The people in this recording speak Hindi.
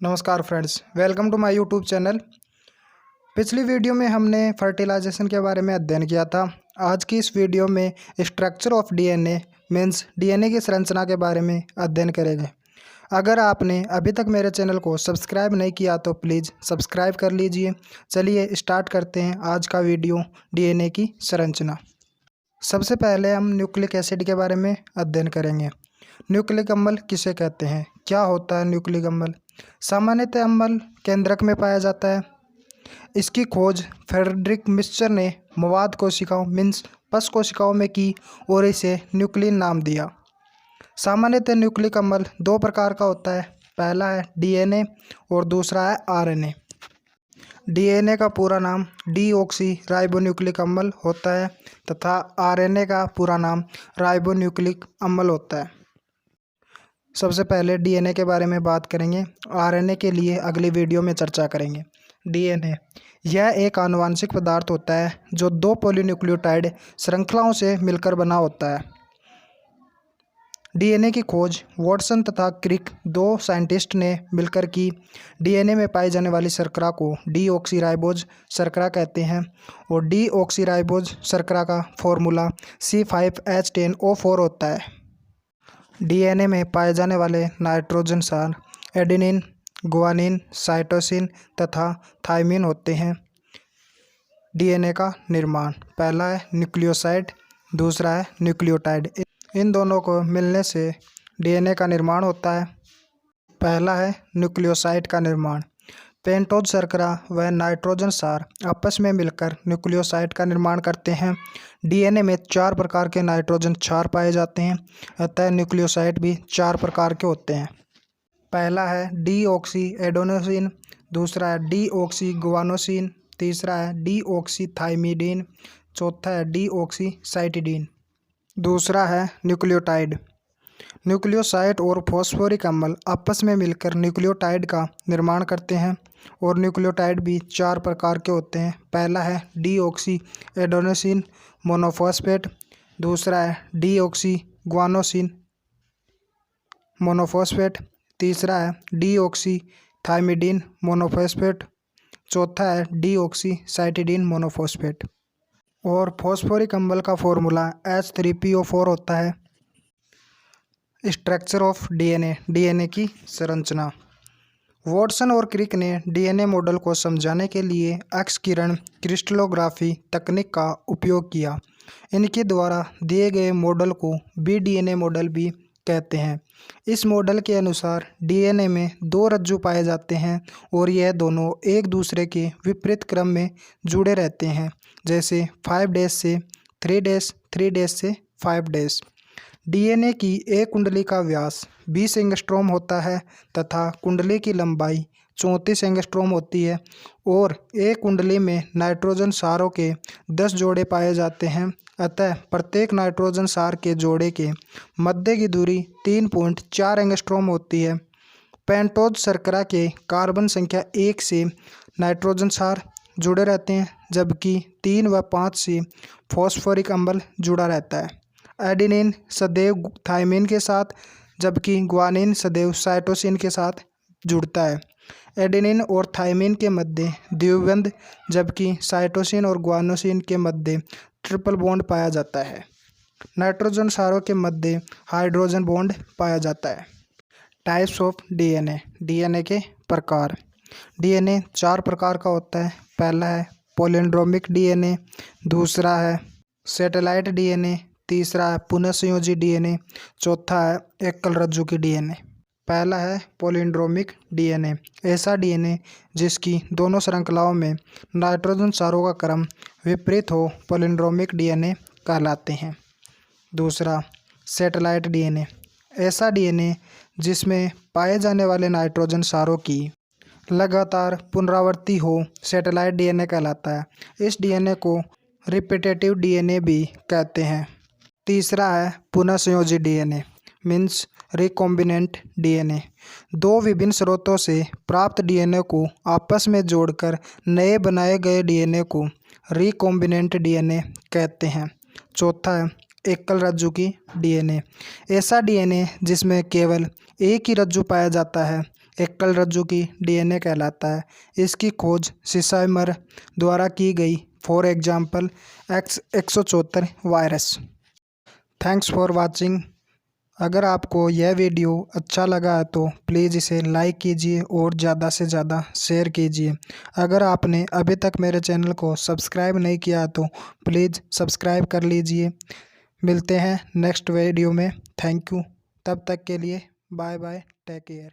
नमस्कार friends, welcome to my YouTube channel. पिछली वीडियो में हमने फर्टिलाइजेशन के बारे में अध्ययन किया था। आज की इस वीडियो में structure of DNA means DNA की संरचना के बारे में अध्ययन करेंगे। अगर आपने अभी तक मेरे चैनल को सब्सक्राइब नहीं किया तो प्लीज़ सब्सक्राइब कर लीजिए। चलिए स्टार्ट करते हैं आज का वीडियो, डीएनए की संरचना। सबसे पहले हम न्यूक्लिक एसिड के बारे में अध्ययन करेंगे। न्यूक्लिक अम्ल किसे कहते हैं, क्या होता है न्यूक्लिक अम्ल? सामान्यतः अम्ल केंद्रक में पाया जाता है। इसकी खोज फ्रेडरिक मिक्सचर ने मवाद कोशिकाओं मीन्स पश कोशिकाओं में की और इसे न्यूक्लिन नाम दिया। सामान्यतः न्यूक्लिक अम्ल दो प्रकार का होता है, पहला है डीएनए और दूसरा है आरएनए। डीएनए का पूरा नाम डीऑक्सी राइबोन्यूक्लिक अम्ल होता है तथा आरएनए का पूरा नाम राइबोन्यूक्लिक अम्ल होता है। सबसे पहले डीएनए के बारे में बात करेंगे, आरएनए के लिए अगली वीडियो में चर्चा करेंगे। डीएनए यह एक आनुवंशिक पदार्थ होता है जो दो पॉलीन्यूक्लियोटाइड श्रृंखलाओं से मिलकर बना होता है। डीएनए की खोज वॉटसन तथा क्रिक दो साइंटिस्ट ने मिलकर की। डीएनए में पाई जाने वाली शर्करा को डीऑक्सीराइबोज शर्करा कहते हैं और डीऑक्सीराइबोज शर्करा का फॉर्मूला C5H10O4 होता है। डीएनए में पाए जाने वाले नाइट्रोजन सार एडेनिन, गुआनिन, साइटोसिन तथा थाइमिन होते हैं। डीएनए का निर्माण, पहला है न्यूक्लियोसाइड, दूसरा है न्यूक्लियोटाइड। इन दोनों को मिलने से डीएनए का निर्माण होता है। पहला है न्यूक्लियोसाइड का निर्माण। पेंटोज शर्करा व नाइट्रोजन सार आपस में मिलकर न्यूक्लियोसाइड का निर्माण करते हैं। डीएनए में 4 प्रकार के नाइट्रोजन क्षार पाए जाते हैं, अतः न्यूक्लियोसाइड भी 4 प्रकार के होते हैं। पहला है डीऑक्सी एडेनोसिन, दूसरा है डीऑक्सी गुआनोसिन, तीसरा है डीऑक्सी थाइमिडीन, चौथा है डीऑक्सी साइटिडीन। दूसरा है न्यूक्लियोटाइड। न्यूक्लियोसाइड और फॉस्फोरिक अम्ल आपस में मिलकर न्यूक्लियोटाइड का निर्माण करते हैं और न्यूक्लियोटाइड भी 4 प्रकार के होते हैं। पहला है डीऑक्सी एडेनोसिन मोनोफॉस्फेट, दूसरा है डीऑक्सी गुआनोसिन मोनोफॉस्फेट, तीसरा है डीऑक्सी थाइमिडीन मोनोफॉस्फेट, चौथा है डीऑक्सी साइटिडीन मोनोफॉस्फेट। और फॉस्फोरिक अम्ल का फॉर्मूला H3PO4 होता है। स्ट्रक्चर ऑफ डीएनए, डीएनए की संरचना। वॉटसन और क्रिक ने डीएनए मॉडल को समझाने के लिए एक्स किरण क्रिस्टलोग्राफी तकनीक का उपयोग किया। इनके द्वारा दिए गए मॉडल को बीडीएनए मॉडल भी कहते हैं। इस मॉडल के अनुसार डीएनए में 2 रज्जु पाए जाते हैं और यह दोनों एक दूसरे के विपरीत क्रम में जुड़े रहते हैं, जैसे 5' से 3' 3' से 5'। डीएनए की एक कुंडली का व्यास 20 एंगस्ट्रॉम होता है तथा कुंडली की लंबाई 34 एंगस्ट्रॉम होती है और एक कुंडली में नाइट्रोजन सारों के 10 जोड़े पाए जाते हैं, अतः प्रत्येक नाइट्रोजन सार के जोड़े के मध्य की दूरी 3.4 एंगस्ट्रॉम होती है। पेंटोज शर्करा के कार्बन संख्या 1 से नाइट्रोजन सार जुड़े रहते हैं, जबकि 3 व 5 से फॉस्फोरिक अम्ल जुड़ा रहता है। एडेनिन सदैव थाइमिन के साथ, जबकि गुआनिन सदैव साइटोसिन के साथ जुड़ता है। एडेनिन और थाइमिन के मध्य द्विबंध, जबकि साइटोसिन और गुआनोसिन के मध्य ट्रिपल बॉन्ड पाया जाता है। नाइट्रोजन सारों के मध्य हाइड्रोजन बॉन्ड पाया जाता है। टाइप्स ऑफ डीएनए, डीएनए के प्रकार। डीएनए 4 प्रकार का होता है। पहला है पॉलिंड्रोमिक डीएनए, दूसरा है सैटेलाइट डीएनए, तीसरा है पुनः संयोजी डीएनए, चौथा है एकल रज्जु की डीएनए। पहला है पॉलिंड्रोमिक डीएनए, ऐसा डीएनए जिसकी दोनों श्रृंखलाओं में नाइट्रोजन सारों का क्रम विपरीत हो पॉलिंड्रोमिक डीएनए कहलाते हैं। दूसरा सैटेलाइट डीएनए, ऐसा डीएनए जिसमें पाए जाने वाले नाइट्रोजन सारों की लगातार पुनरावृत्ति हो सैटेलाइट डीएनए कहलाता है। इस डीएनए को रिपीटेटिव डीएनए भी कहते हैं। तीसरा है पुनः संयोजी डीएनए मीन्स रिकॉम्बिनेंट डीएनए, 2 विभिन्न स्रोतों से प्राप्त डीएनए को आपस में जोड़कर नए बनाए गए डीएनए को रिकॉम्बिनेंट डीएनए कहते हैं। चौथा है एकल रज्जु की डीएनए, ऐसा डीएनए जिसमें केवल एक ही रज्जु पाया जाता है। एकल रज्जु की डीएनए कहलाता है। इसकी खोज सिसाइमर द्वारा की गई। For example X174 virus. Thanks for watching. अगर आपको यह वीडियो अच्छा लगा है तो प्लीज़ इसे लाइक कीजिए और ज़्यादा से ज़्यादा शेयर कीजिए। अगर आपने अभी तक मेरे चैनल को सब्सक्राइब नहीं किया तो प्लीज़ सब्सक्राइब कर लीजिए। मिलते हैं नेक्स्ट वीडियो में। Thank you. तब तक के लिए बाय बाय, टेक केयर।